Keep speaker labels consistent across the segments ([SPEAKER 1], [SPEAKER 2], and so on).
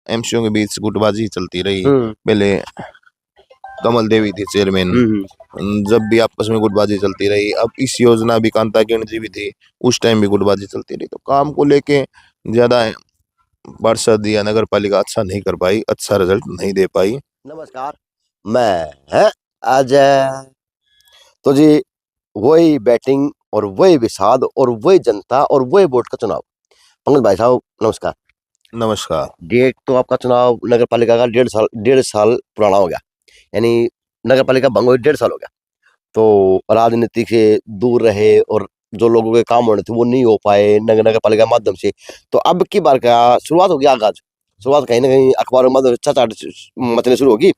[SPEAKER 1] MCO के बीच गुटबाजी चलती रही।
[SPEAKER 2] हम्म
[SPEAKER 1] पहले कमल देवी थी चेयरमैन,
[SPEAKER 2] हम्म
[SPEAKER 1] जब भी आपस में गुटबाजी चलती रही। अब इस योजना भी कांता किरण जी भी थी, उस टाइम भी गुटबाजी चलती रही। तो काम को लेके ज्यादा पार्षद या नगर पालिका अच्छा नहीं कर पाई, अच्छा रिजल्ट नहीं दे पाई।
[SPEAKER 2] नमस्कार, मैं अजय। तो जी, वही बैटिंग और वही विषाद और वही जनता और वही वोट का चुनाव। पंकज भाई साहब नमस्कार।
[SPEAKER 1] नमस्कार।
[SPEAKER 2] डेट तो आपका चुनाव नगर पालिका का 1.5 साल पुराना हो गया, यानी नगर पालिका भंग हुई 1.5 साल हो गया। तो राजनीति से दूर रहे और जो लोगों के काम होने थे वो नहीं हो पाए नगर पालिका के माध्यम से। तो अब की बार का शुरुआत होगी, आगाज शुरुआत कहीं ना कहीं अखबारों में माध्यम से चर्चा मचने शुरू होगी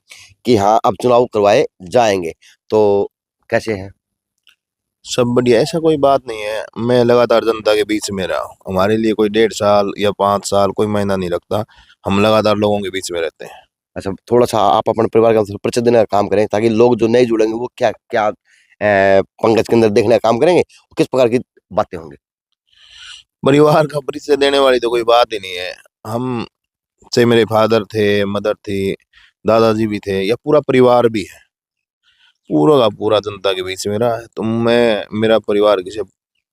[SPEAKER 2] कि हाँ अब चुनाव करवाए जाएंगे। तो कैसे है?
[SPEAKER 1] सब बढ़िया, ऐसा कोई बात नहीं है। मैं लगातार जनता के बीच में रहा हूँ। हमारे लिए कोई 1.5 साल या 5 साल कोई मायना नहीं रखता। हम लगातार लोगों के बीच में रहते हैं।
[SPEAKER 2] अच्छा, थोड़ा सा आप अपने परिवार का परिचय देने का काम करें ताकि लोग जो नए जुड़ेंगे वो क्या क्या पंकज के अंदर देखने का काम करेंगे, किस प्रकार की बातें होंगी।
[SPEAKER 1] परिवार का परिचय देने वाली तो कोई बात ही नहीं है। हम से मेरे फादर थे, मदर थी, दादाजी भी थे, या पूरा परिवार भी है। पूरा का पूरा जनता के बीच में रहा है। तो मैं, मेरा परिवार किसी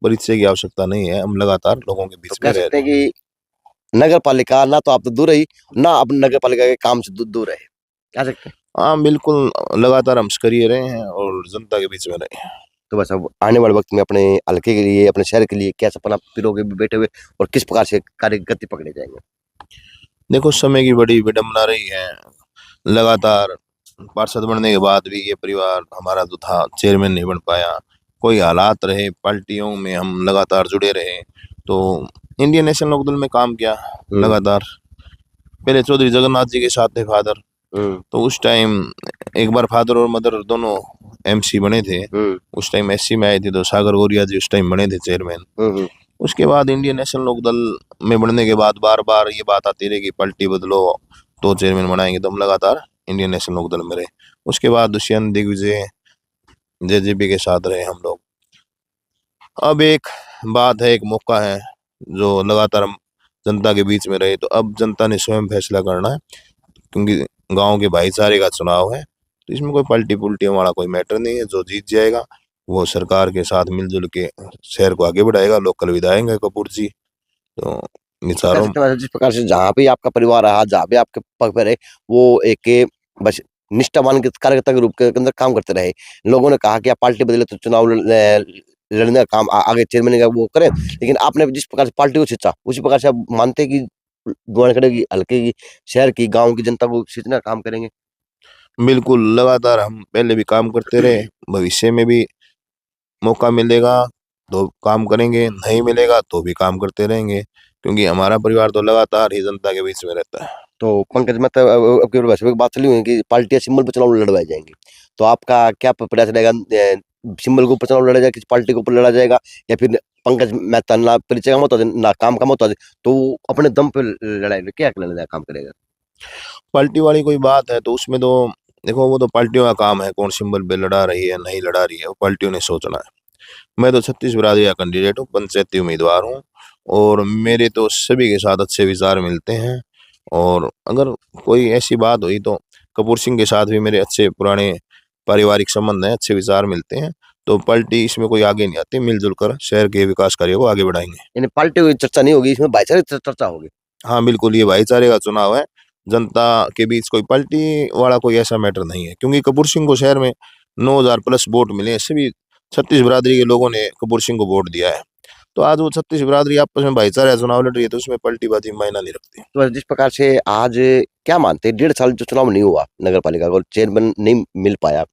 [SPEAKER 1] परिचय की आवश्यकता नहीं है। हम लगातार लोगों के
[SPEAKER 2] तो
[SPEAKER 1] बीच
[SPEAKER 2] कह
[SPEAKER 1] में रह
[SPEAKER 2] सकते
[SPEAKER 1] रहे
[SPEAKER 2] हैं
[SPEAKER 1] हैं।
[SPEAKER 2] कि नगर पालिका ना तो आप तो दूर रही, ना अब नगर पालिका के काम से दूर रहे, कह सकते हैं।
[SPEAKER 1] हाँ बिल्कुल, लगातार हम सक्रिय रहे हैं और जनता के बीच में रहे हैं।
[SPEAKER 2] तो बस अब आने वाले वक्त में अपने हल्के के लिए, अपने शहर के लिए क्या सपना पिरोगे बैठे हुए, और किस प्रकार से कार्य गति पकड़े जाएंगे?
[SPEAKER 1] देखो, समय की बड़ी विडंबना रही है। लगातार पार्षद बनने के बाद भी ये परिवार हमारा जो था चेयरमैन नहीं बन पाया। कोई हालात रहे, पार्टियों में हम लगातार जुड़े रहे। तो इंडियन नेशनल लोकदल में काम किया
[SPEAKER 2] हम्म
[SPEAKER 1] लगातार। पहले चौधरी जगन्नाथ जी के साथ थे फादर।
[SPEAKER 2] हम्म
[SPEAKER 1] तो उस टाइम एक बार फादर और मदर दोनों एमसी बने थे।
[SPEAKER 2] हम्म
[SPEAKER 1] उस टाइम एससी में आए थे, तो सागर गोरिया जी उस टाइम बने थे चेयरमैन।
[SPEAKER 2] हम्म।
[SPEAKER 1] उसके बाद इंडियन नेशनल लोकदल में बढ़ने के बाद बार बार ये बात आती रही कि पार्टी बदलो तो चेयरमैन बनाएंगे। तो हम लगातार इंडियन नेशनल लोकदल में रहे। उसके बाद दुष्यंत दिग्विजय, जेजेपी के साथ रहे हम लोग। अब एक बात है, एक मौका है, जो लगातार हम जनता के बीच में रहे। तो अब जनता ने स्वयं फैसला करना है, क्योंकि गांव के भाईचारे का चुनाव है। तो इसमें कोई पलटी पुलटी वाला कोई मैटर नहीं है। जो जीत जाएगा वो सरकार के साथ मिलजुल के शहर को आगे बढ़ाएगा। लोकल विधायक है कपूर जी। तो
[SPEAKER 2] तो कह
[SPEAKER 1] निसारों
[SPEAKER 2] सकते हैं जिस प्रकार से जहाँ भी आपका परिवार रहा, जहाँ भी आपके पग पे रहे, वो एक बस निष्ठावान के कार्यकर्ता के रूप के अंदर काम करते रहे। लोगों ने कहा कि आप पार्टी बदले तो चुनाव लड़ने का काम आगे चेयरमैन का वो करें, लेकिन आपने जिस प्रकार से पार्टी को खींचा उसी प्रकार से आप मानते हैं कि गोवाखड़े की, हल्के की, शहर की, गाँव की जनता को खींचने का काम करेंगे।
[SPEAKER 1] बिल्कुल लगातार हम पहले भी काम करते रहे, भविष्य में भी मौका मिलेगा तो काम करेंगे, नहीं मिलेगा तो भी काम करते रहेंगे, क्योंकि हमारा परिवार तो लगातार ही जनता के बीच में रहता है।
[SPEAKER 2] तो पंकज, मतलब अब की वैसे भी बात चली हुई है कि पार्टियां सिंबल पर चुनाव लड़वाई जाएंगी। तो आपका क्या प्रयास रहेगा? सिंबल के ऊपर चुनाव लड़ा जाएगा, किसी पार्टी के ऊपर लड़ा जाएगा, या फिर पंकज मेहता ना परिचय का मोहताज ना काम का मोहताज, तो वो अपने दम पे लड़ाई क्या लड़ाई काम करेगा?
[SPEAKER 1] पार्टी वाली कोई बात है तो उसमें तो देखो, वो तो पार्टियों का काम है, कौन सिंबल पे लड़ा रही है नहीं लड़ा रही है, वो पार्टियों ने सोचना है। मैं तो 36 बिरादरी का कैंडिडेट हूँ, पंचायती उम्मीदवार हूँ। और मेरे तो सभी के साथ अच्छे विचार मिलते हैं। और अगर कोई ऐसी बात हुई तो कपूर सिंह के साथ भी मेरे अच्छे पुराने पारिवारिक संबंध हैं, अच्छे विचार मिलते हैं। तो पार्टी इसमें कोई आगे नहीं आती, मिलजुल कर शहर के विकास कार्यों को आगे बढ़ाएंगे।
[SPEAKER 2] यानी पार्टी की चर्चा नहीं होगी, इसमें भाईचारे की चर्चा होगी।
[SPEAKER 1] हाँ बिल्कुल, ये भाईचारे का चुनाव है। जनता के बीच कोई पलटी वाला कोई ऐसा मैटर नहीं है, क्योंकि कपूर सिंह को शहर में 9,000 प्लस वोट मिले हैं। सभी 36 बिरादरी के लोगों ने कपूर सिंह को वोट दिया है। तो आज वो 36 बिरादरी आपस में भाईचारे का चुनाव लड़ रही है, तो उसमें पलटीबाजी मायना नहीं रखती।
[SPEAKER 2] तो जिस प्रकार से आज क्या मानते हैं, 1.5 साल जो चुनाव नहीं हुआ नगर पालिका का और चेयरमैन नहीं मिल पाया,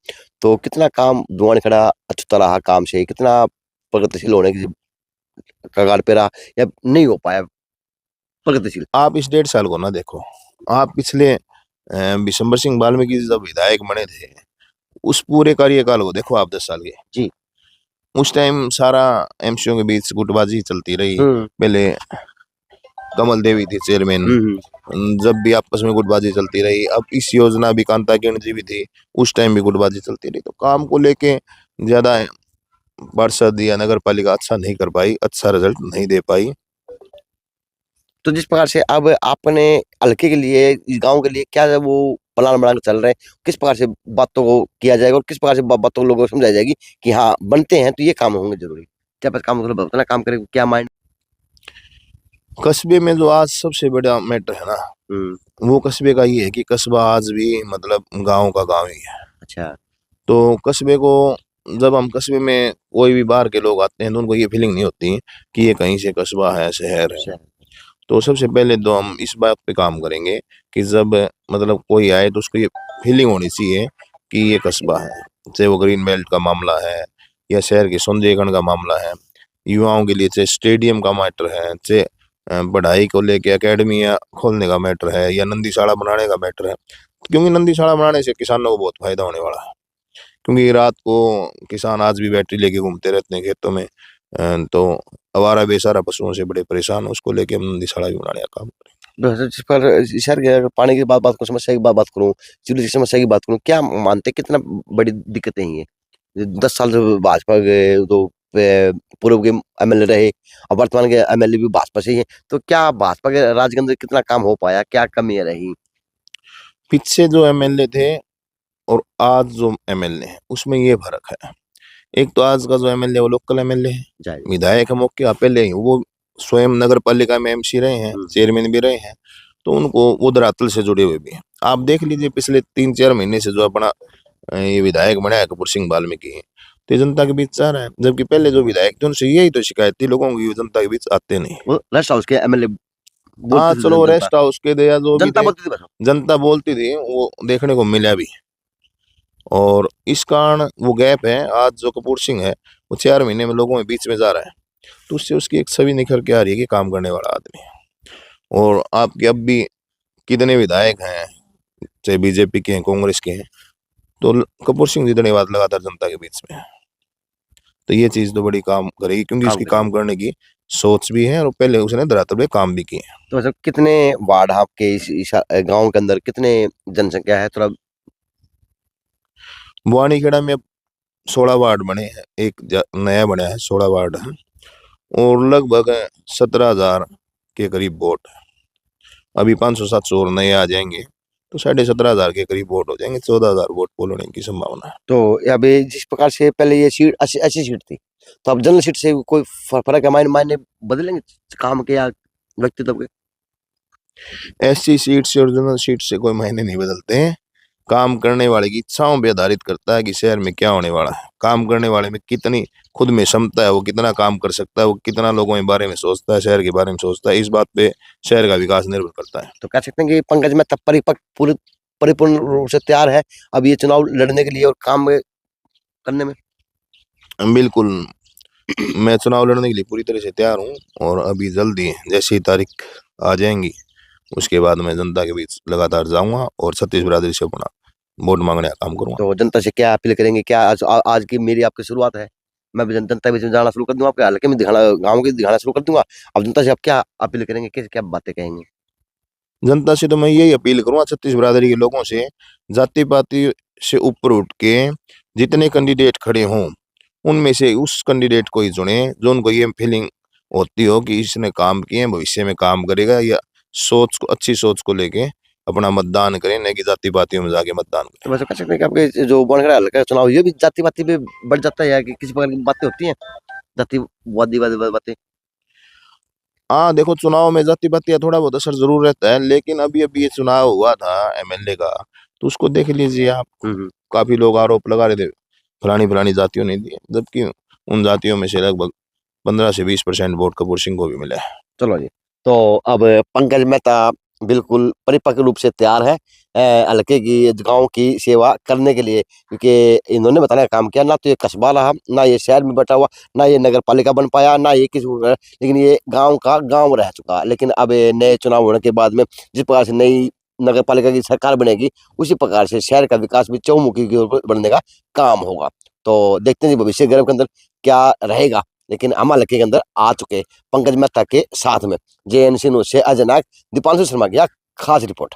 [SPEAKER 2] तो कितना काम धुआं खड़ा अछूता रहा, काम से कितना प्रगतिशील होने की कगार पे रहा, या नहीं हो पाया प्रगतिशील?
[SPEAKER 1] आप इस 1.5 साल को ना देखो, आप पिछले बिशंबर सिंह वाल्मीकि जी जब विधायक बने थे, उस पूरे कार्यकाल को देखो आप 10 साल के।
[SPEAKER 2] जी।
[SPEAKER 1] उस टाइम सारा एमसीओ के बीच गुटबाजी चलती रही।
[SPEAKER 2] हम्म
[SPEAKER 1] पहले कमल देवी थी चेयरमैन,
[SPEAKER 2] हम्म
[SPEAKER 1] जब भी आपस में गुटबाजी चलती रही। अब इस योजना भी कांता किरण जी भी थी, उस टाइम भी गुटबाजी चलती रही। तो काम को लेके ज्यादा पार्षद या नगर पालिका अच्छा नहीं कर पाई, अच्छा रिजल्ट नहीं दे पाई।
[SPEAKER 2] तो जिस प्रकार से अब आपने हल्के के लिए, इस गाँव के लिए क्या वो प्लान बना के चल रहे हैं, किस प्रकार से बातों को किया जाएगा और किस प्रकार से बातों को लोगों को समझाई जाएगी कि हाँ बनते हैं तो ये काम होंगे जरूरी, क्या बस काम मतलब उतना काम करेगा क्या माइंड।
[SPEAKER 1] कस्बे में जो आज सबसे बड़ा मैटर है ना, वो कस्बे का ये है कि कस्बा आज भी मतलब गांव का गांव ही है।
[SPEAKER 2] अच्छा।
[SPEAKER 1] तो कस्बे को, जब हम कस्बे में कोई भी बाहर के लोग आते हैं तो उनको ये फीलिंग नहीं होती कि ये कहीं से कस्बा है, शहर है। तो सबसे पहले तो हम इस बात पे काम करेंगे कि जब मतलब कोई आए तो उसको ये फीलिंग होनी चाहिए कि ये कस्बा है। चाहे वो ग्रीन बेल्ट का मामला है या शहर के सौंदर्यीकरण का मामला है, युवाओं के लिए चाहे स्टेडियम का मैटर है, चाहे पढ़ाई को लेके एकेडमियाँ खोलने का मैटर है या नंदीशाला बनाने का मैटर है। क्योंकि नंदीशाला बनाने से किसानों को बहुत फायदा होने वाला है, क्योंकि रात को किसान आज भी बैटरी लेके घूमते रहते हैं खेतों में। तो आवारा बेसहारा पशुओं से बड़े परेशान हैं, उसको लेके हम नंदीशाला भी बनाने का काम करेंगे।
[SPEAKER 2] जिस पर शहर के अगर पानी की बात करूँ, समस्या की बात करूँ, चूल्हे की समस्या की बात करूँ, क्या मानते हैं कितना बड़ी दिक्कतें हैं ये? 10 साल से भाजपा के तो पूर्व के एमएलए रहे, और वर्तमान के एमएलए भी भाजपा से ही हैं। तो क्या भाजपा के राज के अंदर कितना काम हो पाया? क्या कमियाँ रही?
[SPEAKER 1] पीछे जो एमएलए थे और आज जो एमएलए हैं उसमें ये फर्क है। एक तो आज का जो एमएलए वो लोकल एमएलए है,
[SPEAKER 2] जाहिर।
[SPEAKER 1] विधायक हम के पहले ही वो स्वयं नगर पालिका में एमसी रहे हैं, चेयरमैन भी रहे हैं, तो उनको वो धरातल से जुड़े हुए भी हैं। आप देख लीजिए पिछले 3-4 महीने से जो अपना ये विधायक बना है कपूर सिंह वाल्मीकि, तो ये जनता के बीच जा रहा है, जबकि पहले जो विधायक थे उनसे यही तो शिकायत थी लोगों की, वो जनता के बीच आते नहीं।
[SPEAKER 2] वो रेस्ट हाउस के एमएलए
[SPEAKER 1] हाँ
[SPEAKER 2] बोलते थे,
[SPEAKER 1] चलो रेस्ट हाउस के दे या जो भी
[SPEAKER 2] जनता
[SPEAKER 1] थे,
[SPEAKER 2] बोलती थी बस।
[SPEAKER 1] जनता बोलती थी, वो देखने को मिला भी। और इस कारण वो गैप है, आज जो कपूर सिंह है वो 4 महीने में लोगों के बीच में जा रहा है, तो उससे उसकी एक छवि निखर के आ रही है कि काम करने वाला आदमी है। और आपके अब भी कितने विधायक हैं, चाहे बीजेपी के हैं, कांग्रेस के हैं, तो कपूर सिंह जितनी बात लगातार जनता के बीच में है। तो ये चीज तो बड़ी काम करेगी, क्योंकि
[SPEAKER 2] काम
[SPEAKER 1] उसकी
[SPEAKER 2] करेगी।
[SPEAKER 1] काम करने की सोच भी है और पहले उसने धरातल पे काम भी किए।
[SPEAKER 2] तो मतलब कितने वार्ड आपके इस गाँव के अंदर कितने जनसंख्या है? थोड़ा
[SPEAKER 1] बुआनीखेड़ा में अब 16 वार्ड बने हैं, एक नया बना है, 16 वार्ड है, और लगभग 17,000 के करीब वोट है। अभी 500-700 और नए आ जाएंगे तो 17,500 के करीब वोट हो जाएंगे, 14,000 वोट पोल होने की संभावना है।
[SPEAKER 2] तो अभी जिस प्रकार से पहले ये सीट ऐसी सीट थी, तो अब जनरल सीट से कोई फर्क है? मायने बदलेंगे काम के या व्यक्तित्व के?
[SPEAKER 1] एससी सीट से और जनरल सीट से कोई मायने नहीं बदलते हैं, काम करने वाले की इच्छाओं पे आधारित करता है कि शहर में क्या होने वाला है। काम करने वाले में कितनी खुद में क्षमता है, वो कितना काम कर सकता है, वो कितना लोगों के बारे में सोचता है, शहर के बारे में सोचता है, इस बात पे शहर का विकास निर्भर करता है।
[SPEAKER 2] तो कह सकते हैं कि पंकज मेहता परिपूर्ण रूप से तैयार है अब ये चुनाव लड़ने के लिए और काम करने में?
[SPEAKER 1] बिल्कुल, मैं चुनाव लड़ने के लिए पूरी तरह से तैयार हूँ, और अभी जल्दी जैसी तारीख आ जाएंगी उसके बाद मैं जनता के बीच लगातार जाऊंगा और छत्तीस बिरादरी से अपना वोट मांगने का काम करूंगा।
[SPEAKER 2] तो जनता से क्या अपील करेंगे? क्या आज की मेरी आपकी शुरुआत है, मैं भी जनता के बीच में जाना शुरू कर दूंगा, आपके हल्के में दिखाना, गाँव के दिखाना शुरू कर दूंगा। अब जनता से आप क्या अपील करेंगे, कैसे क्या बातें कहेंगे?
[SPEAKER 1] जनता से तो मैं यही अपील करूंगा, छत्तीस बिरादरी के लोगों से, जाति पाति से ऊपर उठ के जितने कैंडिडेट खड़े हों उनमें से उस कैंडिडेट को ही चुने जो उनको ये फीलिंग होती हो कि इसने काम किए, भविष्य में काम करेगा, या सोच को, अच्छी सोच को लेके अपना मतदान करें, न कि जाति पातियों में जाके मतदान
[SPEAKER 2] तो
[SPEAKER 1] करें।
[SPEAKER 2] वैसे कह सकते हैं कि आपके जो बनखड़ा हल्का का चुनाव ये भी जाति पाति पे बढ़ जाता है या कि किसी प्रकार की बातें होती हैं जातिवादी बातें?
[SPEAKER 1] हाँ देखो, चुनाव में जाति पाति का थोड़ा बहुत असर जरूर रहता है, लेकिन अभी अभी ये चुनाव हुआ था एमएलए का, तो उसको देख लीजिए आप, काफी लोग आरोप लगा रहे थे फलानी फलानी जातियों ने दिए, जबकि उन जातियों में से लगभग 15 से 20% वोट कपूर सिंह को भी मिला है।
[SPEAKER 2] चलो जी। तो अब पंकज मेहता बिल्कुल परिपक्व रूप से तैयार है हल्के की गाँव की सेवा करने के लिए, क्योंकि इन्होंने बताने का काम किया, ना तो ये कस्बा रहा, ना ये शहर में बैठा हुआ, ना ये नगर पालिका बन पाया, ना ये किसी को, लेकिन ये गाँव का गाँव रह चुका। लेकिन अब ये नए चुनाव होने के बाद में जिस प्रकार से नई नगर पालिका की सरकार बनेगी, उसी प्रकार से शहर का विकास भी चौमुखी की ओर बढ़ने का काम होगा। तो देखते हैं जी भविष्य गर्भ के अंदर क्या रहेगा, लेकिन हम हल्के के अंदर आ चुके पंकज मेहता के साथ में। JNC न्यूज़ से अजय नाग, दीपांशु शर्मा की खास रिपोर्ट।